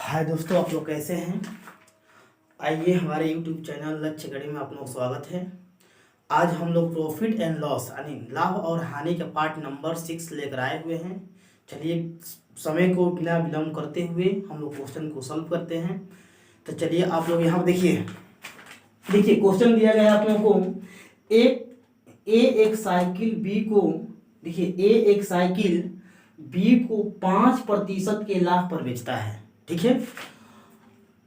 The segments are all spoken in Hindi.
हाय दोस्तों, आप लोग कैसे हैं। आइए हमारे यूट्यूब चैनल लक्ष्य घड़ी में आप लोग स्वागत है। आज हम लोग प्रॉफिट एंड लॉस यानी लाभ और हानि का पार्ट नंबर 6 लेकर आए हुए हैं। चलिए समय को बिना विलम्ब करते हुए हम लोग क्वेश्चन को सॉल्व करते हैं। तो चलिए आप लोग यहाँ पर देखिए क्वेश्चन दिया गया है आप लोगों को। एक साइकिल बी को देखिए एक साइकिल बी को 5% के लाभ पर बेचता है, ठीक है।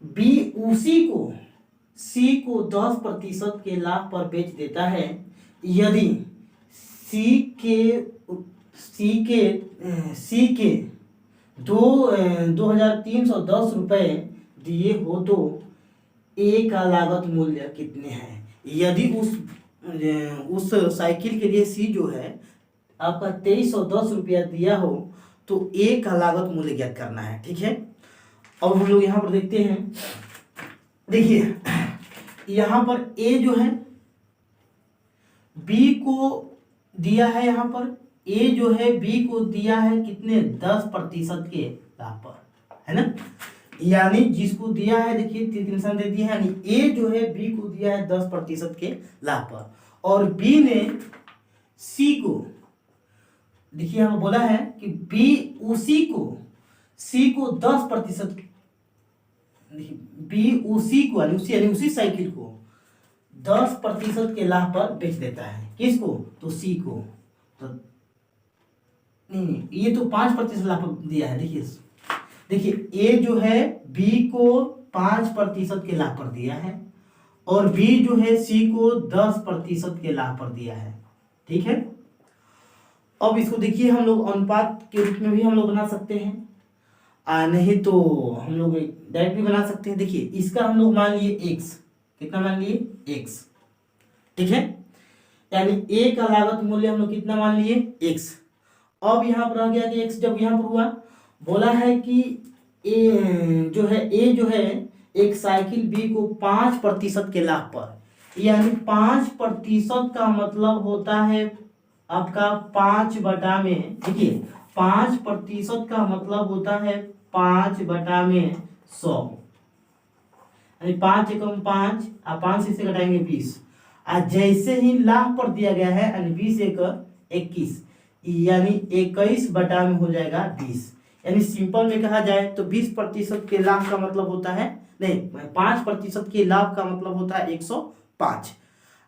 बी उसी को सी को 10% के लाभ पर बेच देता है यदि सी के 2,310 रुपये दिए हो तो ए का लागत मूल्य कितने हैं। यदि उस साइकिल के लिए सी जो है आपका 2,310 रुपया दिया हो तो ए का लागत मूल्य ज्ञात करना है, ठीक है। अब हम लोग यहाँ पर देखते हैं। देखिए यहाँ पर ए जो है बी को दिया है, यहाँ पर ए जो है बी को दिया है कितने 10% के लाभ पर, है ना। यानी जिसको दिया है देखिए तीन निशान दे दिया है, यानी ए जो है बी को दिया है 10% के लाभ पर और बी ने सी को देखिए यहाँ बोला है कि बी उसी को सी को 10% बी उसी को यानी उसी साइकिल को 10% के लाभ पर बेच देता है। किसको? तो सी को। तो नहीं ये तो 5% लाभ पर दिया है। देखिए ए जो है बी को 5% के लाभ पर दिया है और बी जो है सी को 10% के लाभ पर दिया है, ठीक है। अब इसको देखिए हम लोग अनुपात के रूप में भी हम लोग बना सकते हैं, नहीं तो हम लोग डायरेक्ट भी बना सकते हैं। देखिए इसका हम लोग मान लिए x, कितना मान लिए x, ठीक है। यानी a का लागत मूल्य हम लोग कितना मान लिए x। अब यहाँ पर आ गया कि x जब यहाँ पर हुआ बोला है कि a जो है एक साइकिल b को 5% के लाभ पर, यानी 5% का मतलब होता है आपका 5 में, देखिए 5% का मतलब होता है 5/100, यानी 5 एकम 5 और 5 से घटाएंगे 20। और जैसे ही लाभ पर दिया गया है यानी 20 एकड़ 21, यानी 21 बटा में हो जाएगा 20। यानी सिंपल में कहा जाए तो 20% के लाभ का मतलब होता है, नहीं 5% के लाभ का मतलब होता है 105,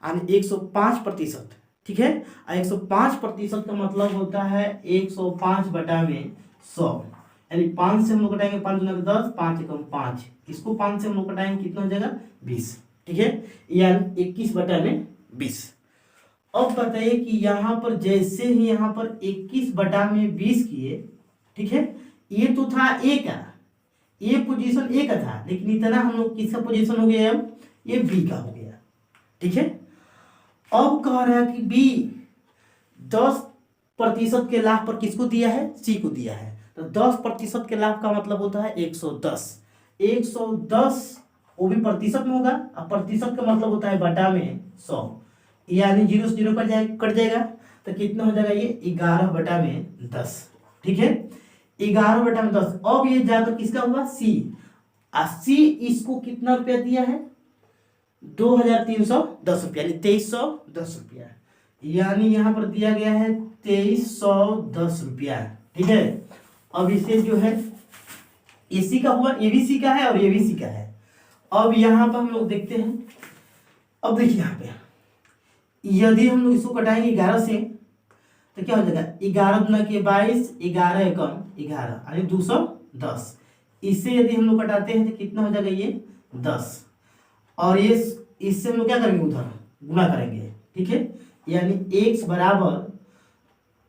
यानी 105%, ठीक है। 105% का मतलब होता है 105/100, यानी 5 से हम लोग घटाएंगे 5 गुना 10, 5 एकम 5, इसको 5 से हम लोग घटाएंगे कितना हो जाएगा 20, ठीक है। यानी 21/20। अब बताइए कि यहाँ पर जैसे ही यहाँ पर 21/20 किए, ठीक है। ये तो था ए का, ये पोजीशन ए का था, लेकिन इतना हम लोग किसका पोजीशन हो गया, अब ये बी का हो गया, ठीक है। अब कह रहा है कि बी 10% के लाभ पर किसको दिया है, सी को दिया है। तो 10% के लाभ का मतलब होता है 110। 110 वो भी प्रतिशत में होगा और प्रतिशत का मतलब होता है बटा में 100, यानी 0 से 0 कट जाएगा तो कितना हो जाएगा ये 11/10, ठीक है। 11/10। अब ये जाकर किसका हुआ सी, और सी इसको कितना रुपया दिया है 2,310 रुपया, यानी 2,310 रुपया, यानी यहाँ पर दिया गया है 2,310 रुपया, ठीक है। अब इसे जो है एसी का हुआ, ये भी सी का है और ये भी सी का है। अब यहाँ पर हम लोग देखते हैं। अब देखिए यहाँ पे यदि हम लोग इसको कटाएंगे 11 से तो क्या हो जाएगा 11 दूना के 22, 11 एकम 11, यानी 210। इससे यदि हम लोग कटाते हैं तो कितना हो जाएगा ये 10, और ये इससे हम लोग क्या करेंगे उधर गुना करेंगे, ठीक है। यानी x बराबर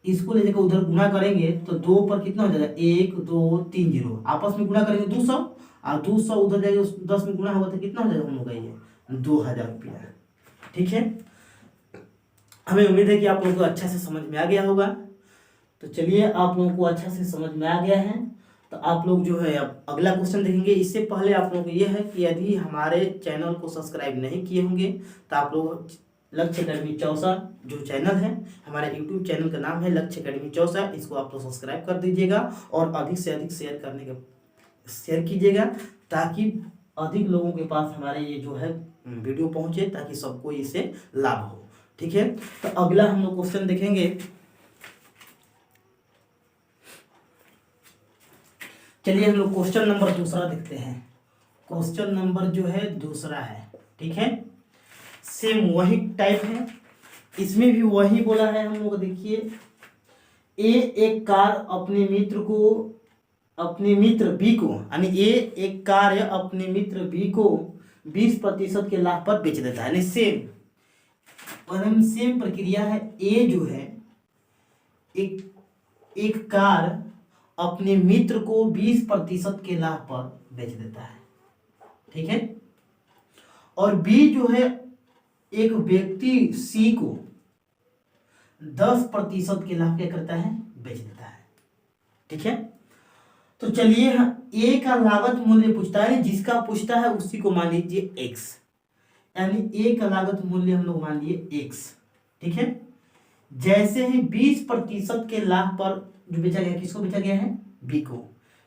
इसको ले जाकर उधर गुना करेंगे तो 2 पर कितना हो जाएगा 1 2 3 0, आपस में गुना करेंगे 200 और 200 उधर जाएगा 10 में गुना होगा तो कितना हो जाएगा हम लोग का ये 2,000 रुपया, ठीक है। हमें उम्मीद है कि आप लोगों को अच्छा से समझ में आ गया होगा। तो चलिए आप लोगों को अच्छा से समझ में आ गया है तो आप लोग जो है अब अगला क्वेश्चन देखेंगे। इससे पहले आप लोगों को यह है कि यदि हमारे चैनल को सब्सक्राइब नहीं किए होंगे तो आप लोग लक्ष्य अकेडमी चौसा जो चैनल है, हमारे यूट्यूब चैनल का नाम है लक्ष्य अकेडमी चौसा, इसको आप लोग सब्सक्राइब कर दीजिएगा और अधिक से अधिक शेयर करने के शेयर कीजिएगा ताकि अधिक लोगों के पास हमारे ये जो है वीडियो पहुंचे, ताकि सबको इससे लाभ हो। ठीक है, तो अगला हम लोग क्वेश्चन देखेंगे। चलिए हम लोग क्वेश्चन नंबर दूसरा देखते हैं। क्वेश्चन नंबर जो है दूसरा है, ठीक है, सेम वही टाइप है, इसमें भी वही बोला है हम लोग। देखिए, एक कार अपने मित्र बी को, यानी एक कार अपने मित्र बी को 20% के लाभ पर बेच देता है। सेम प्रक्रिया है। ए जो है एक कार अपने मित्र को 20% के लाभ पर बेच देता है, ठीक है। और बी जो है एक व्यक्ति सी को 10% के लाभ क्या करता है, बेच देता है, ठीक है। तो चलिए ए का लागत मूल्य पूछता है, जिसका पूछता है उसी को मान लीजिए एक्स, यानी ए का लागत मूल्य हम लोग मान लिए एक्स, ठीक है। जैसे ही 20% के लाभ पर जो बेचा गया, किसको बेचा गया है, बी को।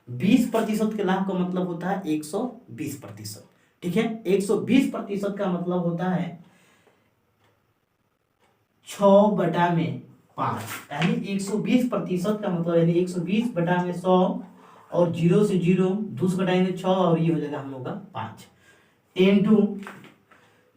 20% के लाभ का मतलब होता है 120%, ठीक है। 120% का मतलब होता है 6/5, यानी 120% का मतलब यानी 120/100, और 0 से 0 2 से घटाएंगे 6, और ये हो जाएगा हम लोग का 5 इंटू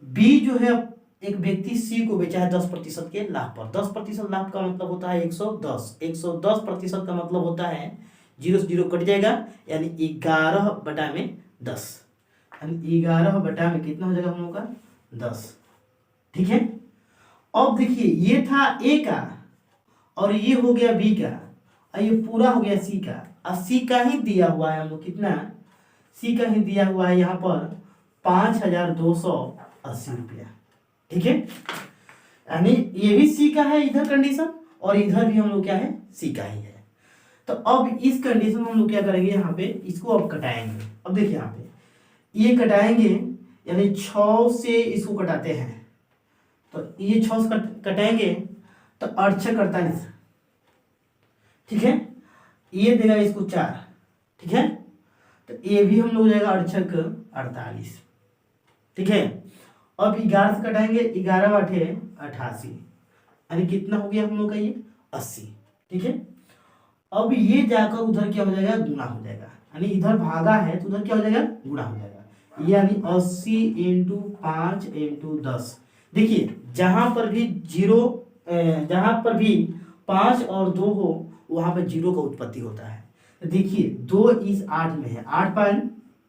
बी जो है एक व्यक्ति सी को बेचा है 10% के लाभ पर। 10% लाभ का मतलब होता है 110। 110% का मतलब होता है 0 से 0 कट जाएगा, यानी 11/10, यानी 11 में कितना हो जाएगा हम लोग का 10, ठीक है। अब देखिए, ये था ए का और ये हो गया बी का, और ये पूरा हो गया सी का। और सी का ही दिया हुआ है हम लोग कितना, सी का ही दिया हुआ है यहाँ पर 5280 रुपया, ठीक है। यानी ये भी सी का है इधर कंडीशन, और इधर भी हम लोग क्या है, सी का ही है। तो अब इस कंडीशन में हम लोग क्या करेंगे, यहाँ पे इसको अब कटाएंगे। अब देखिए यहाँ पे ये कटाएंगे, यानी 6 से इसको कटाते हैं, तो ये 6 से कटाएंगे तो 8×6 = 48, ठीक है। ये देगा इसको 4, ठीक है। तो ये भी हम लोग हो जाएगा 8×6 = 48, ठीक है। अब 11 से कटाएंगे, 11×8 = 88, यानी कितना हो गया हम लोग का ये 80, ठीक है। अब ये जाकर उधर क्या हो जाएगा, गुना हो जाएगा, यानी इधर भागा है तो उधर क्या हो जाएगा, गुना हो जाएगा, यानी 80 × 5 × 10। देखिए जहां पर भी 5 और 2 हो वहां पर 0 का उत्पत्ति होता है। तो देखिए 2 इस 8 में है, 8×5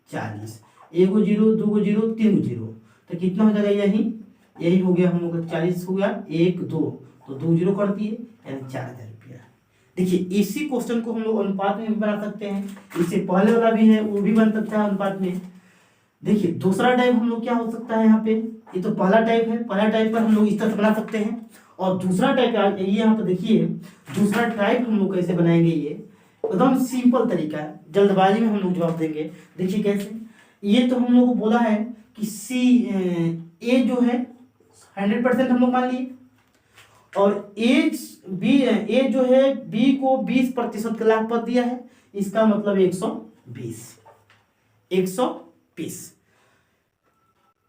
= 40, 1 0 2 0 3 0, तो कितना हो जाएगा, यही हो गया हम लोग का 40 हो गया, 1 2 तो 2 0 कर दिए, यानी 4000 रुपया। देखिए इसी क्वेश्चन को हम लोग अनुपात में भी बना सकते हैं, इससे पहले वाला भी है वो भी बन सकता है अनुपात में। देखिए दूसरा टाइप हम लोग क्या हो सकता है, यहाँ पे ये तो पहला टाइप है, पहला टाइप पर हम लोग इस तरह बना सकते हैं। और दूसरा टाइप ये यहाँ पर देखिए, दूसरा टाइप हम लोग कैसे बनाएंगे, ये एकदम सिंपल तरीका है, जल्दबाजी में हम लोग जवाब देंगे। देखिए कैसे, ये तो हम लोग को बोला है कि ए जो है 100% हम लोग मान लिए, और ए जो है बी को 20% के लाभ पर दिया है, इसका मतलब 120।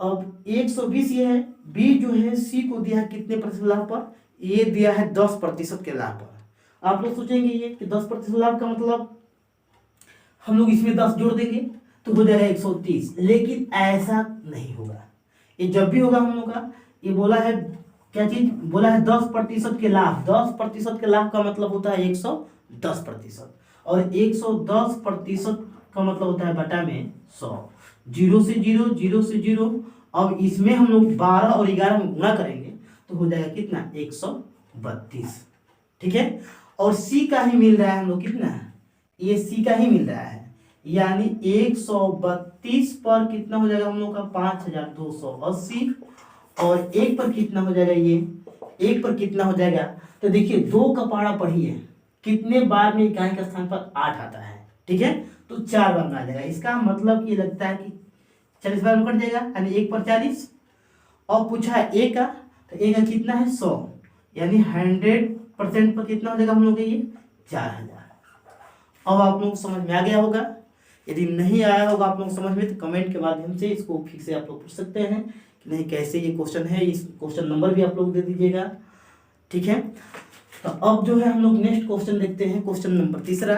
अब 120 ये है, बी जो है सी को दिया है कितने प्रतिशत लाभ पर, ये दिया है 10% के लाभ पर। आप लोग सोचेंगे ये कि 10% लाभ का मतलब हम लोग इसमें 10 जोड़ देंगे तो हो जाएगा 130, लेकिन ऐसा नहीं होगा। ये जब भी होगा हम लोग का, ये बोला है क्या चीज, बोला है 10% के लाभ। 10% के लाभ का मतलब होता है 110%, और 110% का मतलब होता है बटा में 100, 0 से 0 0 से 0। अब इसमें हम लोग 12 और 11 में गुणा करेंगे तो हो जाएगा कितना, 132, ठीक है। और सी का ही मिल रहा है हम लोग कितना, ये सी का ही मिल रहा है, यानी 132 पर कितना हो जाएगा हम लोग का 5280, और एक पर कितना हो जाएगा, ये एक पर कितना हो जाएगा। तो देखिए 2 का पहाड़ा पढ़िए, कितने बार में इकाई के स्थान पर 8 आता है, ठीक है, तो 4 बार में आ जाएगा। इसका मतलब ये लगता है कि 40 बार में कट जाएगा, यानी 1 पर 40। और पूछा है ए का, तो ए का कितना है 100, यानी 100% पर कितना हो जाएगा हम लोग का ये 4000। अब आप लोग समझ में आ गया होगा यदि नहीं आया होगा आप लोग समझ में तो कमेंट के माध्यम से इसको फिर से आप लोग पूछ सकते हैं कि नहीं कैसे ये क्वेश्चन है, इस क्वेश्चन नंबर भी आप लोग दे दीजिएगा। ठीक है, तो अब जो है हम लोग नेक्स्ट क्वेश्चन देखते हैं, क्वेश्चन नंबर तीसरा।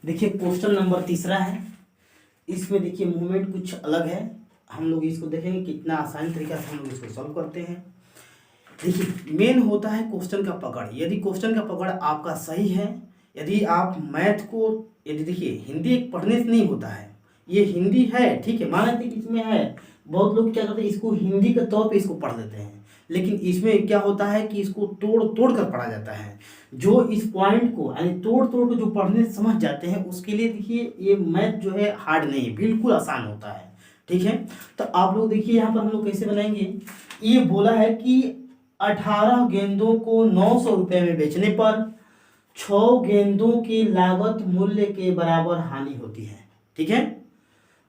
देखिए क्वेश्चन नंबर तीसरा है, इसमें देखिए मूवमेंट कुछ अलग है, हम लोग इसको देखेंगे कितना आसानी तरीका से हम लोग इसको सॉल्व करते हैं। देखिए मेन होता है क्वेश्चन का पकड़, यदि क्वेश्चन का पकड़ आपका सही है, यदि आप मैथ को, यदि देखिए हिंदी एक पढ़ने से नहीं होता है, ये हिंदी है ठीक है, मान लेते कि इसमें है, बहुत लोग क्या करते हैं इसको हिंदी के तौर पे इसको पढ़ लेते हैं, लेकिन इसमें क्या होता है कि इसको तोड़ तोड़ कर पढ़ा जाता है। जो इस पॉइंट को यानी तोड़ तोड़ को जो पढ़ने से समझ जाते हैं उसके लिए देखिए ये मैथ जो है हार्ड नहीं है, बिल्कुल आसान होता है। ठीक है, तो आप लोग देखिए यहाँ पर हम लोग कैसे बनाएंगे। ये बोला है कि 18 गेंदों को 900 रुपये में बेचने पर 6 गेंदों की लागत मूल्य के बराबर हानि होती है। ठीक है,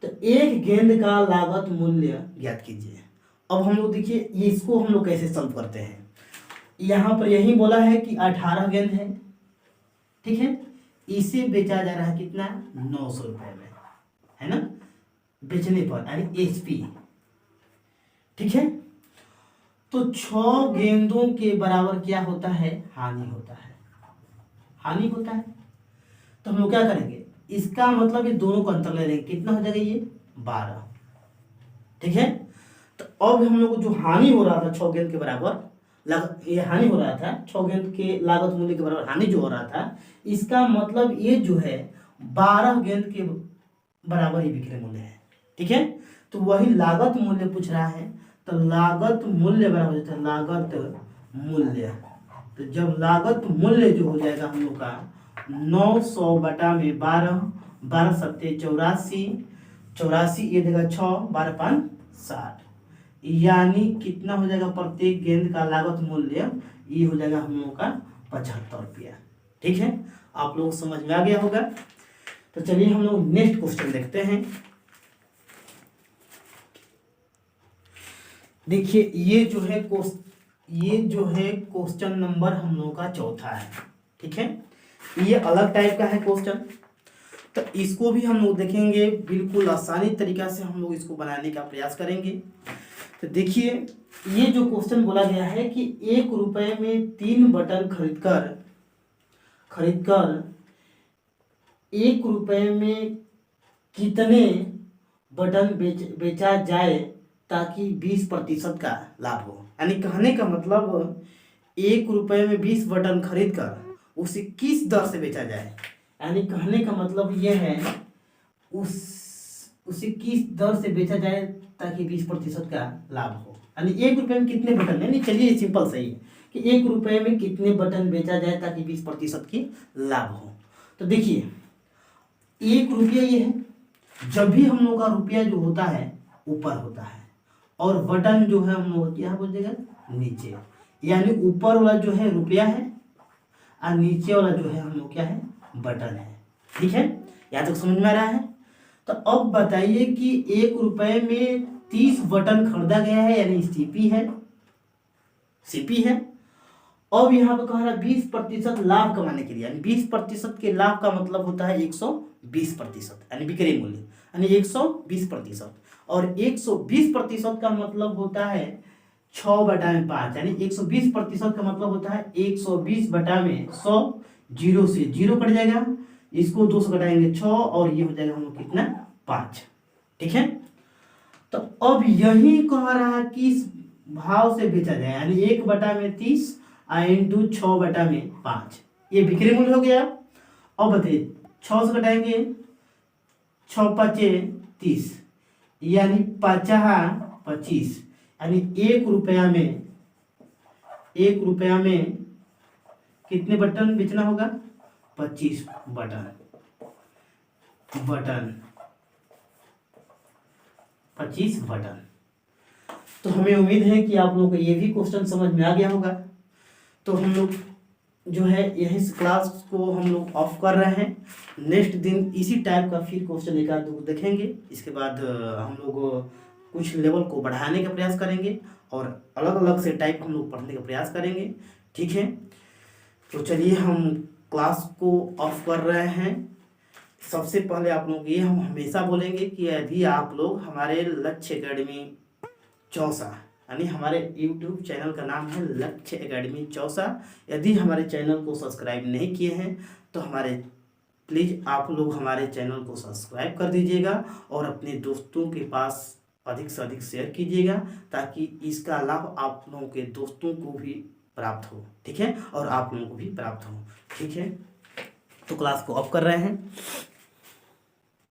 तो एक गेंद का लागत मूल्य ज्ञात कीजिए। अब हम लोग देखिए इसको हम लोग कैसे सॉल्व करते हैं। यहाँ पर यही बोला है कि 18 गेंद है, ठीक है, इसे बेचा जा रहा है कितना, 900 रुपये में, है ना, बेचने पर यानी एचपी। ठीक है, तो 6 गेंदों के बराबर क्या होता है, हानि होता है, हानि होता है। तो हम लोग क्या करेंगे, इसका मतलब ये दोनों को अंतर ले लेंगे, कितना हो जाएगा ये 12। ठीक है, तो अब हम लोग को जो हानि हो रहा था 6 गेंद के बराबर ये हानि हो रहा था, 6 गेंद के लागत मूल्य के बराबर हानि जो हो रहा था, इसका मतलब ये जो है 12 गेंद के बराबर ही विक्रय मूल्य है। ठीक है, तो वही लागत मूल्य पूछ रहा है, तो लागत मूल्य बराबर होता है लागत मूल्य। तो जब लागत मूल्य जो हो जाएगा हम लोग का 900 बटा में 12, 12 सत्ते 84, 84 ये देगा 6, 12 5 60, यानी कितना हो जाएगा, प्रत्येक गेंद का लागत मूल्य ये हो जाएगा हम लोगों का 75 रुपया। ठीक है, आप लोग समझ में आ गया होगा। तो चलिए हम लोग नेक्स्ट क्वेश्चन देखते हैं। देखिए ये जो है क्वेश्चन नंबर हम लोगों का चौथा है। ठीक है, ये अलग टाइप का है क्वेश्चन, तो इसको भी हम लोग देखेंगे, बिल्कुल आसानी तरीका से हम लोग इसको बनाने का प्रयास करेंगे। तो देखिए ये जो क्वेश्चन बोला गया है कि 1 रुपये में 3 बटन खरीदकर 1 रुपये में कितने बटन बेचा जाए ताकि 20% का लाभ हो। यानी कहने का मतलब 1 रुपये में 20 बटन खरीद कर उसे किस दर से बेचा जाए, यानी कहने का मतलब यह है उसे किस दर से बेचा जाए ताकि 20% का लाभ हो। यानी 1 रुपये में कितने बटन, यानी चलिए सिंपल सही है कि 1 रुपये में कितने बटन बेचा जाए ताकि 20% की लाभ हो। तो देखिए 1 रुपया ये है, जब भी हम लोग का रुपया जो होता है ऊपर होता है और बटन जो है हम लोग क्या बोल देगा नीचे, यानी ऊपर वाला जो है रुपया है और नीचे वाला जो है हम लोग क्या है बटन है। ठीक है, यहाँ तक समझ में आ रहा है। तो अब बताइए कि 1 रुपये में 30 बटन खरीदा गया है, यानी सीपी है। अब यहाँ पे कह रहा है 20% लाभ कमाने के लिए, यानी 20% के लाभ का मतलब होता है 120%, यानी विक्रय मूल्य यानी 120%, और 120% का मतलब होता है 6 बटा में 5, यानी 120% का मतलब होता है 120 बटा में 100, 0 से 0 कट जाएगा, इसको 2 से घटाएंगे 6 और ये हो जाएगा हम लोग कितना 5। ठीक है, तो अब यही कह रहा है किस भाव से बेचा जाए, यानी 1 बटा में 30 इंटू 6 बटा में 5, ये विक्रय मूल्य हो गया। अब बताइए 6 से घटाएंगे 6 5 30, यानी 25, यानी 1 रुपया में कितने बटन बेचना होगा, 25 बटन 25 बटन। तो हमें उम्मीद है कि आप लोगों को ये भी क्वेश्चन समझ में आ गया होगा। तो हम लोग जो है यही क्लास को हम लोग ऑफ कर रहे हैं, नेक्स्ट दिन इसी टाइप का फिर क्वेश्चन एक आध दो देखेंगे। इसके बाद हम लोग कुछ लेवल को बढ़ाने का प्रयास करेंगे और अलग अलग से टाइप हम लोग पढ़ने का प्रयास करेंगे। ठीक है, तो चलिए हम क्लास को ऑफ कर रहे हैं। सबसे पहले आप लोग ये हम हमेशा बोलेंगे कि यदि आप लोग हमारे लक्ष्य एकेडमी चौसा, यानी हमारे YouTube चैनल का नाम है लक्ष्य एकेडमी चौसा, यदि हमारे चैनल को सब्सक्राइब नहीं किए हैं तो प्लीज़ आप लोग हमारे चैनल को सब्सक्राइब कर दीजिएगा और अपने दोस्तों के पास अधिक से अधिक शेयर कीजिएगा, ताकि इसका लाभ आप लोगों के दोस्तों को भी प्राप्त हो, ठीक है, और आप लोगों को भी प्राप्त हो, ठीक है। तो क्लास को ऑफ कर रहे हैं।